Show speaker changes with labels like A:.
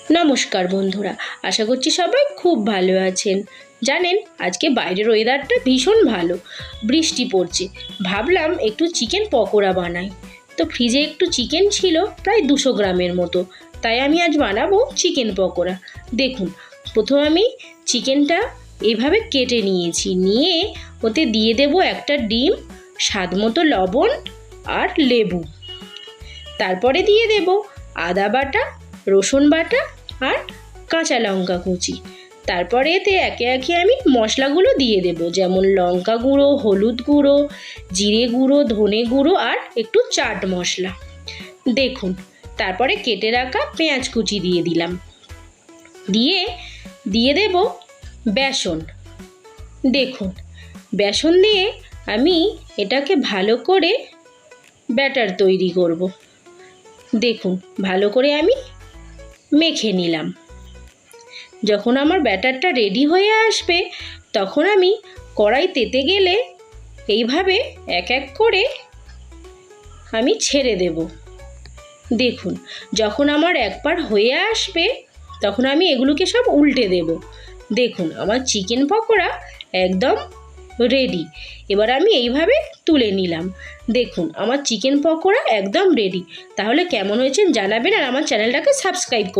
A: নমস্কার বন্ধুরা, আশা করছি সবাই খুব ভালো আছেন। জানেন, আজকে বাইরের ওয়েদারটা ভীষণ ভালো, বৃষ্টি পড়ছে। ভাবলাম একটু চিকেন পকোড়া বানাই। তো ফ্রিজে একটু চিকেন ছিল, প্রায় 200 গ্রামের মতো। তাই আমি আজ বানাবো চিকেন পকোড়া। দেখুন, প্রথম আমি চিকেনটা এইভাবে কেটে নিয়ে ওতে দিয়ে দেব একটা ডিম, স্বাদ মতো লবণ আর লেবু। তারপরে দিয়ে দেব আদা বাটা, রসুন বাটা আর কাঁচা লঙ্কা কুচি। তারপরে এতে একে একে আমি মশলাগুলো দিয়ে দেব, যেমন লঙ্কা গুঁড়ো, হলুদ গুঁড়ো, জিরে গুঁড়ো, ধনে গুঁড়ো আর একটু চাট মশলা। দেখুন, তারপরে কেটে রাখা পেঁয়াজ কুচি দিয়ে দিলাম। দিয়ে দেব বেসন। দেখুন, বেসন দিয়ে আমি এটাকে ভালো করে ব্যাটার তৈরি করব। দেখুন, ভালো করে আমি মেখে নিলাম। যখন আমার ব্যাটারটা রেডি হয়ে আসবে, তখন আমি কড়াই তেতে গেলে এইভাবে এক এক করে আমি ছেড়ে দেব। দেখুন, যখন আমার একবার হয়ে আসবে, তখন আমি এগুলোকে সব উল্টে দেব। দেখুন, আমার চিকেন পকোড়া একদম রেডি। এবার আমি এইভাবে তুলে নিলাম। দেখুন, আমার চিকেন পকোড়া একদম রেডি। তাহলে কেমন হয়েছে জানাবেন, আর আমার চ্যানেলটাকে সাবস্ক্রাইব করুন।